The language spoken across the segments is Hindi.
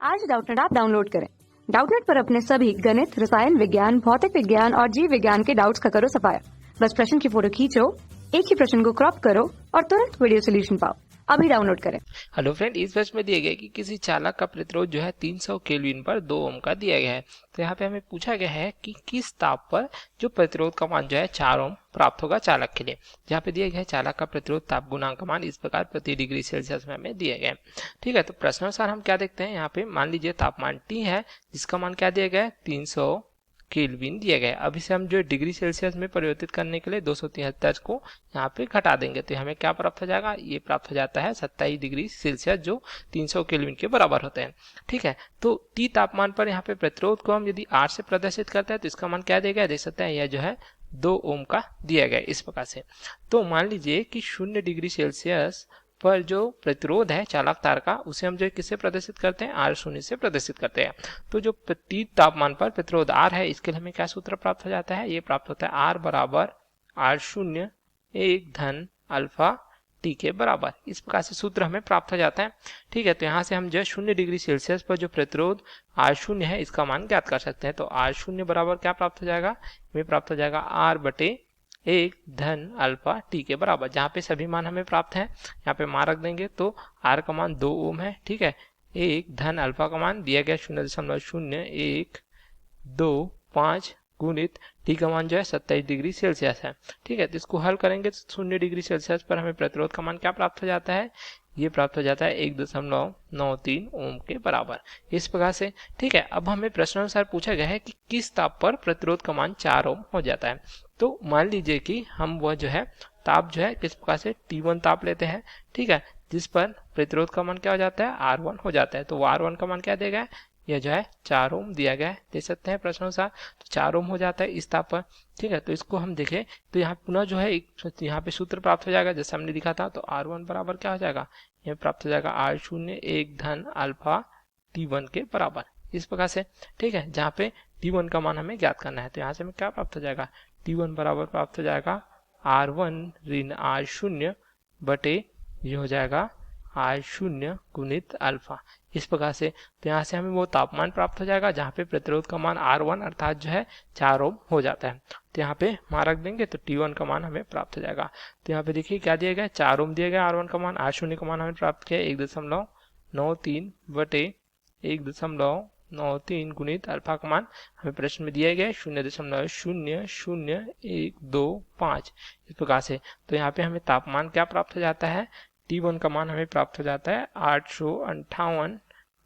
आज डाउटनेट ऐप डाउनलोड करें। डाउटनेट पर अपने सभी गणित, रसायन विज्ञान, भौतिक विज्ञान और जीव विज्ञान के डाउट्स का करो सफाया। बस प्रश्न की फोटो खींचो, एक ही प्रश्न को क्रॉप करो और तुरंत वीडियो सोल्यूशन पाओ। अभी डाउनलोड करें। हेलो फ्रेंड, इस प्रश्न में दिया गया है कि किसी चालक का प्रतिरोध जो है 300 केल्विन पर 2 ओम का दिया गया है। तो यहाँ पे हमें पूछा गया है कि किस ताप पर जो प्रतिरोध का मान जो है 4 ओम प्राप्त होगा चालक के लिए। यहाँ पे दिया गया है चालक का प्रतिरोध ताप गुणांक का मान इस प्रकार प्रति डिग्री सेल्सियस में हमें दिया गया है। ठीक है, तो प्रश्नानुसार हम क्या देखते हैं, यहाँ पे मान लीजिए तापमान T है जिसका मान क्या दिया गया है 300 केल्विन दिया गया है। अब इसे हम जो डिग्री सेल्सियस में परिवर्तित करने के लिए 273 को यहाँ पे घटा देंगे तो हमें क्या प्राप्त हो जाएगा, ये प्राप्त हो जाता है 27 डिग्री सेल्सियस जो 300 केल्विन के बराबर होते हैं। ठीक है, तो T तापमान पर यहाँ पे प्रतिरोध को हम यदि R से प्रदर्शित करते हैं तो इसका मान क्या देगा, देख सकते हैं यह जो है 2 ओम का दिया गया है इस प्रकार से। तो मान लीजिए कि 0 डिग्री सेल्सियस पर जो प्रतिरोध है चालक तार का उसे हम जो किससे प्रदर्शित करते हैं, R0 से प्रदर्शित करते हैं। तो जो T तापमान पर प्रतिरोध R है इसके लिए हमें क्या सूत्र प्राप्त हो जाता है, ये प्राप्त होता है R बराबर R0 1 धन अल्फा T के बराबर। इस प्रकार से सूत्र हमें प्राप्त हो जाता है। ठीक है, तो यहाँ से हम जो 0 डिग्री सेल्सियस पर जो प्रतिरोध R0 है इसका मान ज्ञात कर सकते हैं। तो R0 बराबर क्या प्राप्त हो जाएगा, हमें प्राप्त हो जाएगा R बटे 1 धन अल्फा T के बराबर, जहाँ पे सभी मान हमें प्राप्त हैं। यहाँ पे मान रख देंगे तो R का मान 2 ओम है। ठीक है, 1 धन अल्फा का मान दिया गया 0.0125 गुणित T का मान जो है 27 डिग्री सेल्सियस है। ठीक है, तो इसको हल करेंगे तो 0 डिग्री सेल्सियस पर हमें प्रतिरोध का मान क्या प्राप्त हो जाता है, ये प्राप्त हो जाता है 1.93 ओम के बराबर इस प्रकार से। ठीक है, अब हमें प्रश्नानुसार पूछा गया है कि किस ताप पर प्रतिरोध का मान 4 ओम हो जाता है। तो मान लीजिए कि हम वह जो है ताप जो है किस प्रकार से T1 ताप लेते हैं। ठीक है, जिस पर प्रतिरोध का मान क्या हो जाता है, R1 हो जाता है। तो R1 का मान क्या देगा, यह जो है 4 ओम दिया गया है, देख सकते हैं प्रश्नानुसार। तो 4 ओम हो जाता है इस ताप पर। ठीक है, तो इसको हम देखें तो यहाँ पुनः जो है एक यहाँ पे सूत्र प्राप्त हो जाएगा जैसे हमने लिखा था। तो R1 बराबर क्या हो जाएगा, यह प्राप्त हो जाएगा R0 1 धन अल्फा T1 के बराबर इस प्रकार से। ठीक है, जहाँ पे T1 का मान हमें ज्ञात करना है तो यहाँ से हमें क्या प्राप्त हो जाएगा, T1 बराबर प्राप्त हो जाएगा R1 ऋण R0 बटे ये हो जाएगा R0 गुणित अल्फा इस प्रकार से। तो यहाँ से हमें वो तापमान प्राप्त हो जाएगा जहाँ पे प्रतिरोध का मान R1 अर्थात जो है 4 ओम हो जाता है। तो यहाँ पे मान रख देंगे तो T1 का मान हमें प्राप्त हो जाएगा। तो यहाँ पे देखिए क्या दिया गया, 4 ओम दिया गया R1 का मान, R0 का मान हमें प्राप्त किया 1.93 बटे 1.93 गुणित अल्फा का मान हमें प्रश्न में दिया गया है 0.00125 इस प्रकार से। तो यहाँ पे हमें तापमान क्या प्राप्त हो जाता है, T1 का मान हमें प्राप्त हो जाता है 858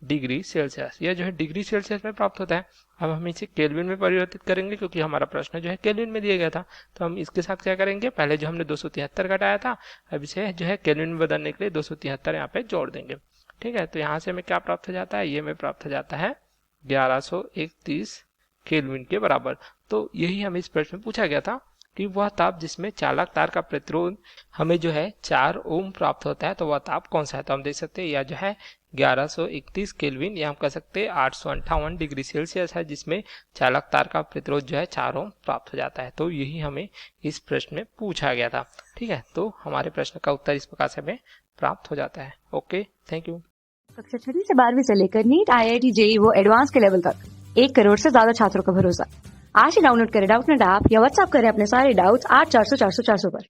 डिग्री सेल्सियस। यह जो है डिग्री सेल्सियस में प्राप्त होता है। अब हम इसे केल्विन में परिवर्तित करेंगे क्योंकि हमारा प्रश्न जो है केल्विन में दिया गया था। तो हम इसके साथ क्या करेंगे, पहले जो हमने 273 घटाया था अब इसे जो है केल्विन में बदलने के लिए 273 यहाँ पे जोड़ देंगे। ठीक है, तो यहाँ से हमें क्या प्राप्त हो जाता है, ये हमें प्राप्त हो जाता है 1131 केल्विन के बराबर। तो यही हमें इस प्रश्न में पूछा गया था कि वह ताप जिसमें चालक तार का प्रतिरोध हमें जो है 4 ओम प्राप्त होता है तो वह ताप कौन सा है। तो हम देख सकते हैं यह जो है 1131 केल्विन या हम कह सकते हैं 858 डिग्री सेल्सियस है जिसमें चालक तार का प्रतिरोध जो है 4 ओम प्राप्त हो जाता है। तो यही हमें इस प्रश्न में पूछा गया था। ठीक है, तो हमारे प्रश्न का उत्तर इस प्रकार से हमें प्राप्त हो जाता है। Okay, thank you. कक्षा 6 से 12वीं से लेकर नीट, IIT, JEE वो एडवांस के लेवल तक 1 करोड़ से ज्यादा छात्रों का भरोसा। आज ही डाउनलोड करें डाउटनेट ऐप या व्हाट्सएप करें अपने सारे डाउट्स 8400 400 400 पर।